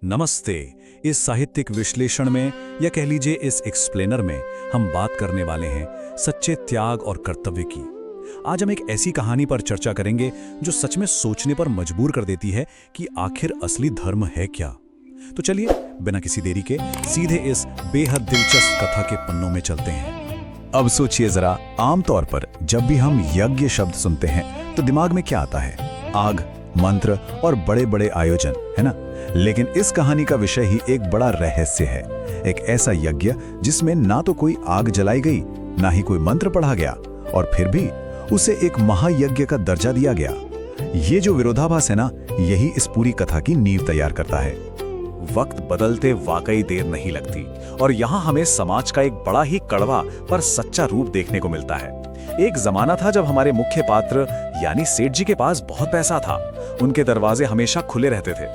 नमस्ते। इस साहित्यिक विश्लेषण में या कह लीजिए इस एक्सप्लेनर में हम बात करने वाले हैं सच्चे त्याग और कर्तव्य की। आज हम एक ऐसी कहानी पर चर्चा करेंगे जो सच में सोचने पर मजबूर कर देती है कि आखिर असली धर्म है क्या। तो चलिए बिना किसी देरी के सीधे इस बेहद दिलचस्प कथा के पन्नों में चलते हैं। अब सोचिए जरा, आमतौर पर जब भी हम यज्ञ शब्द सुनते हैं तो दिमाग में क्या आता है? आग, मंत्र और बड़े बड़े आयोजन, है ना? लेकिन इस कहानी का विषय ही एक बड़ा रहस्य है। एक ऐसा यज्ञ जिसमें ना तो कोई आग जलाई गई, ना ही कोई मंत्र पढ़ा गया, और फिर भी उसे एक महायज्ञ का दर्जा दिया गया। ये जो विरोधाभास है ना, यही इस पूरी कथा की नींव तैयार करता है। वक्त बदलते वाकई देर नहीं लगती, और यहाँ हमें समाज का एक बड़ा ही कड़वा पर सच्चा रूप देखने को मिलता है। एक जमाना था जब हमारे मुख्य पात्र यानी सेठ जी के पास बहुत पैसा था। उनके दरवाजे हमेशा खुले रहते थे,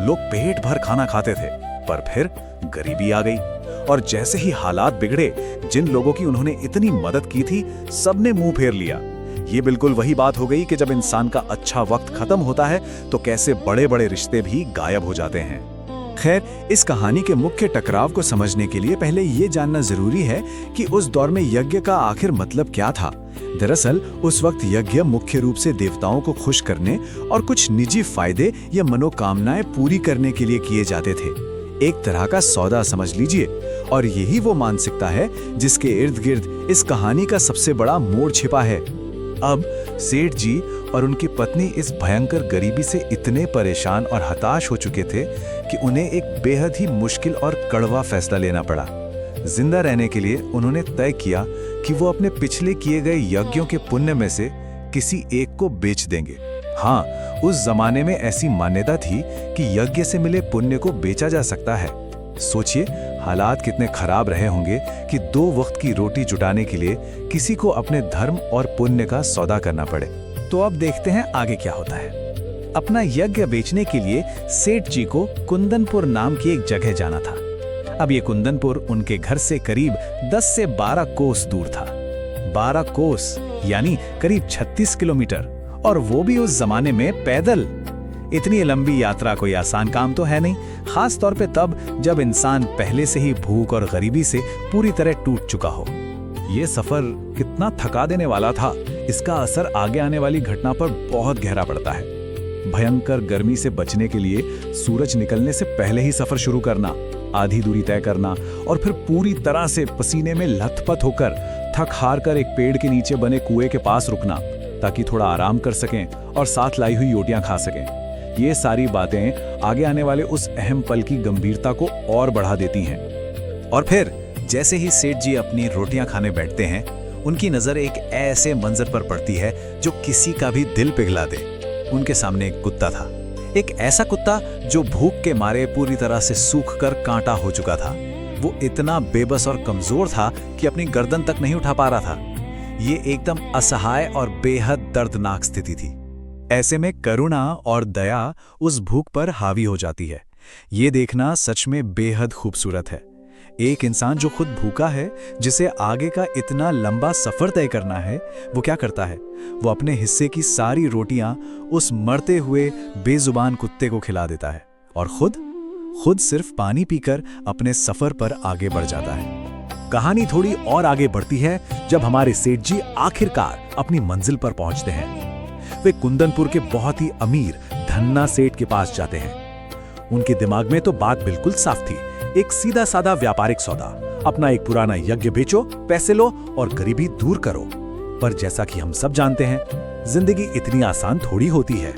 लोग पेट भर खाना खाते थे। पर फिर गरीबी आ गई, और जैसे ही हालात बिगड़े, जिन लोगों की उन्होंने इतनी मदद की थी, सबने मुंह फेर लिया। ये बिल्कुल वही बात हो गई कि जब इंसान का अच्छा वक्त खत्म होता है तो कैसे बड़े बड़े रिश्ते भी गायब हो जाते हैं। खैर, इस कहानी के मुख्य टकराव को समझने के लिए पहले ये जानना जरूरी है कि उस दौर में यज्ञ का आखिर मतलब क्या था। दरअसल उस वक्त यज्ञ मुख्य रूप से देवताओं को खुश करने और कुछ निजी फायदे या मनोकामनाएं पूरी करने के लिए किए जाते थे। एक तरह का सौदा समझ लीजिए, और यही वो मानसिकता है जिसके इर्द गिर्द इस कहानी का सबसे बड़ा मोड़ छिपा है। अब सेठ जी और उनकी पत्नी इस भयंकर गरीबी से इतने परेशान और हताश हो चुके थे कि उन्हें एक बेहद ही मुश्किल और कड़वा फैसला लेना पड़ा। जिंदा रहने के लिए उन्होंने तय किया कि वो अपने पिछले किए गए यज्ञों के पुण्य में से किसी एक को बेच देंगे। हाँ, उस जमाने में ऐसी मान्यता थी कि यज्ञ से मिले पुण्य को बेचा जा सकता है। सोचिए हालात कितने खराब रहे होंगे कि 2 वक्त की रोटी जुटाने के लिए किसी को अपने धर्म और पुण्य का सौदा करना पड़े। तो अब देखते हैं आगे क्या होता है। अपना यज्ञ बेचने के लिए सेठ जी को कुंदनपुर नाम की एक जगह जाना था। अब ये कुंदनपुर उनके घर से करीब 10 से 12 कोस दूर था। 12 कोस यानी करीब 36 किलोमीटर, और वो भी उस जमाने में पैदल। इतनी लंबी यात्रा कोई आसान काम तो है नहीं, खास तौर पे तब जब इंसान पहले से ही भूख और गरीबी से पूरी तरह टूट चुका हो। ये सफर कितना थका देने वाला था, इसका असर आगे आने वाली घटना पर बहुत गहरा पड़ता है। भयंकर गर्मी से बचने के लिए सूरज निकलने से पहले ही सफर शुरू करना, आधी दूरी तय करना, और फिर पूरी तरह से पसीने में लथपथ होकर थक हार कर एक पेड़ के नीचे बने कुएं के पास रुकना ताकि थोड़ा आराम कर सकें और साथ लाई हुई रोटियां खा सकें। ये सारी बातें आगे आने वाले उस अहम पल की गंभीरता को और बढ़ा देती हैं। और फिर जैसे ही सेठ जी अपनी रोटियां खाने बैठते हैं, उनकी नजर एक ऐसे मंजर पर पड़ती है जो किसी का भी दिल पिघला दे। उनके सामने एक कुत्ता था, एक ऐसा कुत्ता जो भूख के मारे पूरी तरह से सूख कर कांटा हो चुका था। वो इतना बेबस और कमजोर था कि अपनी गर्दन तक नहीं उठा पा रहा था। ये एकदम असहाय और बेहद दर्दनाक स्थिति थी। ऐसे में करुणा और दया उस भूख पर हावी हो जाती है। ये देखना सच में बेहद खूबसूरत है। एक इंसान जो खुद भूखा है, जिसे आगे का इतना लंबा सफर तय करना है, वो क्या करता है? वो अपने हिस्से की सारी रोटियां उस मरते हुए बेजुबान कुत्ते को खिला देता है, और खुद सिर्फ पानी पीकर अपने सफर पर आगे बढ़ जाता है। कहानी थोड़ी और आगे बढ़ती है जब हमारे सेठ जी आखिरकार अपनी मंजिल पर पहुंचते हैं। वे कुंदनपुर के बहुत ही अमीर धन्ना सेठ के पास जाते हैं। उनके दिमाग में तो बात बिल्कुल साफ थी, एक सीधा साधा व्यापारिक सौदा। अपना एक पुराना यज्ञ बेचो, पैसे लो और गरीबी दूर करो। पर जैसा कि हम सब जानते हैं, जिंदगी इतनी आसान थोड़ी होती है।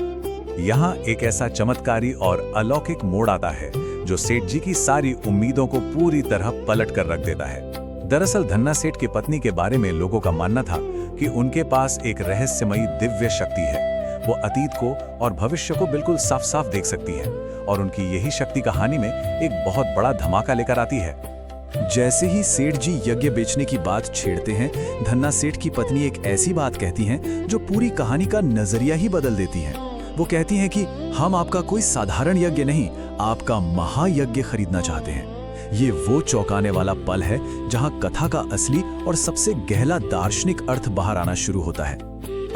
यहाँ एक ऐसा चमत्कारी और अलौकिक मोड़ आता है जो सेठ जी की सारी उम्मीदों को पूरी तरह पलट कर रख देता है। दरअसल धन्ना सेठ की पत्नी के बारे में लोगों का मानना था कि उनके पास एक रहस्यमयी दिव्य शक्ति है। वो अतीत को और भविष्य को बिल्कुल साफ साफ देख सकती है, और उनकी यही शक्ति कहानी में एक बहुत बड़ा धमाका लेकर आती है। जैसे ही सेठ जी यज्ञ बेचने की बात छेड़ते हैं, धन्ना सेठ की पत्नी एक ऐसी बात कहती हैं जो पूरी कहानी का नजरिया ही बदल देती है। वो कहती हैं कि हम आपका कोई साधारण यज्ञ नहीं, आपका महायज्ञ खरीदना चाहते हैं। ये वो चौंकाने वाला पल है जहां कथा का असली और सबसे गहरा दार्शनिक अर्थ बाहर आना शुरू होता है।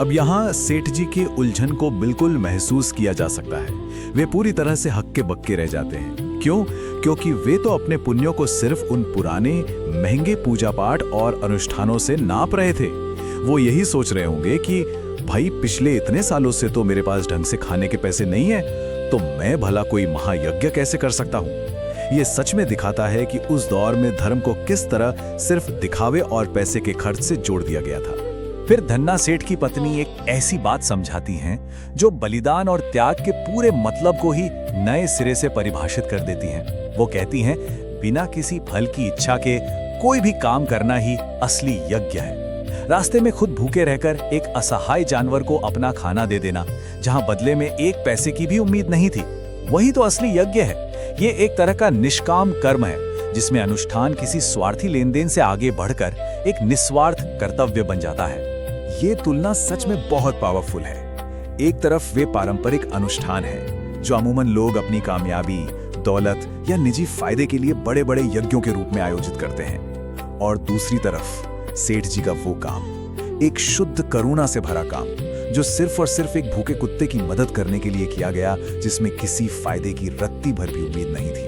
अब यहाँ सेठ जी के उलझन को बिल्कुल महसूस किया जा सकता है। वे पूरी तरह से हक्के बक्के रह जाते हैं। क्यों? क्योंकि वे तो अपने पुण्यों को सिर्फ उन पुराने महंगे पूजा पाठ और अनुष्ठानों से नाप रहे थे। वो यही सोच रहे होंगे कि भाई पिछले इतने सालों से तो मेरे पास ढंग से खाने के पैसे नहीं है, तो मैं भला कोई महायज्ञ कैसे कर सकता हूँ। ये सच में दिखाता है कि उस दौर में धर्म को किस तरह सिर्फ दिखावे और पैसे के खर्च से जोड़ दिया गया था। फिर धन्ना सेठ की पत्नी एक ऐसी बात समझाती हैं जो बलिदान और त्याग के पूरे मतलब को ही नए सिरे से परिभाषित कर देती हैं। वो कहती हैं, बिना किसी फल की इच्छा के कोई भी काम करना ही असली यज्ञ है। रास्ते में खुद भूखे रहकर एक असहाय जानवर को अपना खाना दे देना, जहां बदले में एक पैसे की भी उम्मीद नहीं थी, वही तो असली यज्ञ है। ये एक तरह का निष्काम कर्म है, जिसमें अनुष्ठान किसी स्वार्थी लेन देन से आगे बढ़कर एक निस्वार्थ कर्तव्य बन जाता है। ये तुलना सच में बहुत पावरफुल है। एक तरफ वे पारंपरिक अनुष्ठान हैं, जो अमूमन लोग अपनी कामयाबी, दौलत या निजी फायदे के लिए बड़े बड़े यज्ञों के रूप में आयोजित करते हैं, और दूसरी तरफ सेठ जी का वो काम, एक शुद्ध करुणा से भरा काम, जो सिर्फ और सिर्फ एक भूखे कुत्ते की मदद करने के लिए किया गया, जिसमें किसी फायदे की रत्ती भर भी उम्मीद नहीं थी।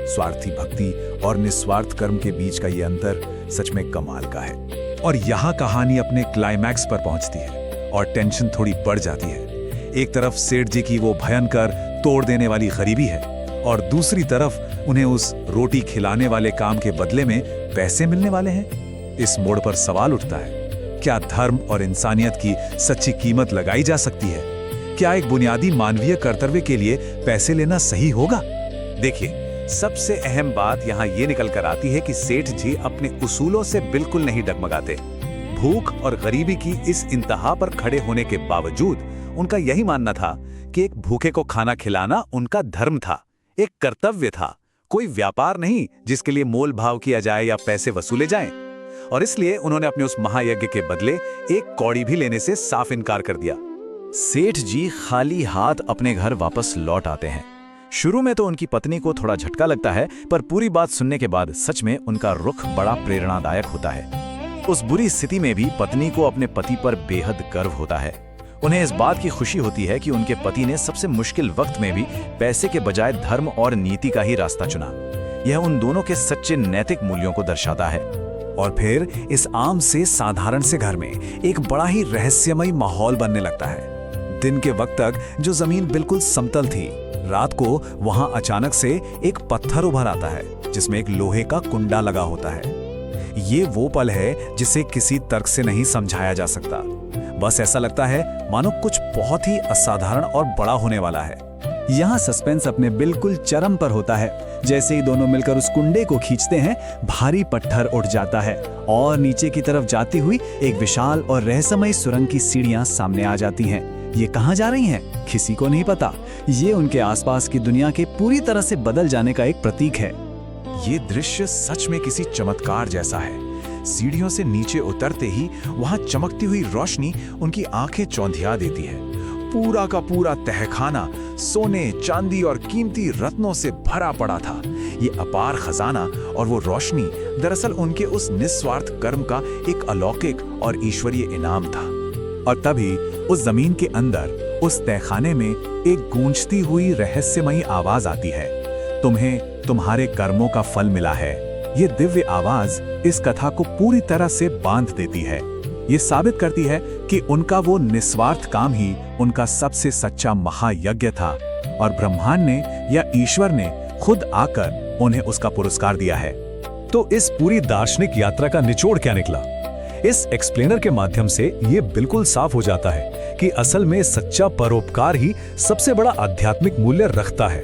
स्वार्थी भक्ति और निस्वार्थ कर्म के बीच का ये अंतर सच में कमाल का है। और यहाँ कहानी अपने क्लाइमैक्स पर पहुंचती है और टेंशन थोड़ी बढ़ जाती है। एक तरफ सेठ जी की वो भयंकर तोड़ देने वाली गरीबी है, और दूसरी तरफ उन्हें उस रोटी खिलाने वाले काम के बदले में पैसे मिलने वाले हैं। इस मोड़ पर सवाल उठता है, क्या धर्म और इंसानियत की सच्ची कीमत लगाई जा सकती है? क्या एक बुनियादी मानवीय कर्तव्य के लिए पैसे लेना सही होगा? देखिए, सबसे अहम बात यहाँ ये निकल कर आती है कि सेठ जी अपने उसूलों से बिल्कुल नहीं डगमगाते। भूख और गरीबी की इस इंतहा पर खड़े होने के बावजूद उनका यही मानना था कि एक भूखे को खाना खिलाना उनका धर्म था, एक कर्तव्य था, कोई व्यापार नहीं जिसके लिए मोल भाव किया जाए या पैसे वसूले जाएं। और इसलिए उन्होंने अपने उस महायज्ञ के बदले एक कौड़ी भी लेने से साफ इनकार कर दिया। सेठ जी खाली हाथ अपने घर वापस लौट आते हैं। शुरू में तो उनकी पत्नी को थोड़ा झटका लगता है, पर पूरी बात सुनने के बाद सच में उनका रुख बड़ा प्रेरणादायक होता है। उस बुरी स्थिति में भी पत्नी को अपने पति पर बेहद गर्व होता है। उन्हें इस बात की खुशी होती है कि उनके पति ने सबसे मुश्किल वक्त में भी पैसे के बजाय धर्म और नीति का ही रास्ता चुना। यह उन दोनों के सच्चे नैतिक मूल्यों को दर्शाता है। और फिर इस आम से साधारण से घर में एक बड़ा ही रहस्यमय माहौल बनने लगता है। दिन के वक्त तक जो जमीन बिल्कुल समतल थी, रात को वहां अचानक से एक पत्थर उभर आता है जिसमें एक लोहे का कुंडा लगा होता है। ये वो पल है जिसे किसी तर्क से नहीं समझाया जा सकता। बस ऐसा लगता है मानो कुछ बहुत ही असाधारण और बड़ा होने वाला है। यहाँ सस्पेंस अपने बिल्कुल चरम पर होता है। जैसे ही दोनों मिलकर उस कुंडे को खींचते हैं, भारी पत्थर उठ जाता है और नीचे की तरफ जाती हुई एक विशाल और रहस्यमय सुरंग की सीढ़ियां सामने आ जाती हैं। ये कहाँ जा रही हैं, किसी को नहीं पता। ये उनके आसपास की दुनिया के पूरी तरह से बदल जाने का एक प्रतीक है। ये दृश्य सच में किसी चमत्कार जैसा है। सीढ़ियों से नीचे उतरते ही वहां चमकती हुई रोशनी उनकी आंखें चौंधिया देती है। पूरा का पूरा तहखाना सोने, चांदी और कीमती रत्नों से भरा पड़ा था। ये अपार खजाना और वो रोशनी दरअसल उनके उस निस्वार्थ कर्म का एक अलौकिक और ईश्वरीय इनाम था। और तभी उस जमीन के अंदर, उस तहखाने में एक गूंजती हुई रहस्यमयी आवाज आती है, तुम्हें तुम्हारे कर्मों का फल मिला है। ये दिव्य आवाज इस कथा को पूरी तरह से बांध देती है। ये साबित करती है कि उनका वो निस्वार्थ काम ही उनका सबसे सच्चा महायज्ञ था, और ब्रह्मांड ने या ईश्वर ने खुद आकर उन्हें उसका पुरस्कार दिया है। तो इस पूरी दार्शनिक यात्रा का निचोड़ क्या निकला? इस एक्सप्लेनर के माध्यम से ये बिल्कुल साफ हो जाता है कि असल में सच्चा परोपकार ही सबसे बड़ा आध्यात्मिक मूल्य रखता है।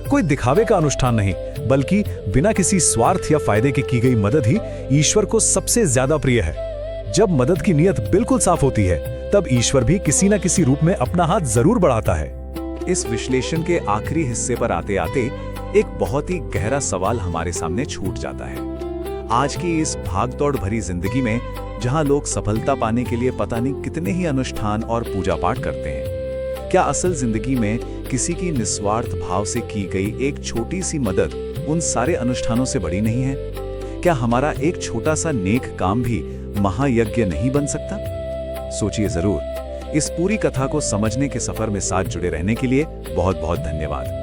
कोई दिखावे का अनुष्ठान नहीं, बल्कि बिना किसी स्वार्थ या फायदे के की गई मदद ही ईश्वर को सबसे ज्यादा प्रिय है। जब मदद की नीयत बिल्कुल साफ होती है, तब ईश्वर भी किसी न किसी रूप में अपना हाथ जरूर बढ़ाता है। इस विश्लेषण के आखिरी हिस्से पर आते आते एक बहुत ही गहरा सवाल हमारे सामने छूट जाता है। आज की इस भागदौड़ भरी जिंदगी में, जहां लोग सफलता पाने के लिए पता नहीं कितने ही अनुष्ठान और पूजा पाठ करते हैं, क्या असल जिंदगी में किसी की निस्वार्थ भाव से की गई एक छोटी सी मदद उन सारे अनुष्ठानों से बड़ी नहीं है? क्या हमारा एक छोटा सा नेक काम भी महायज्ञ नहीं बन सकता? सोचिए जरूर। इस पूरी कथा को समझने के सफर में साथ जुड़े रहने के लिए बहुत बहुत धन्यवाद।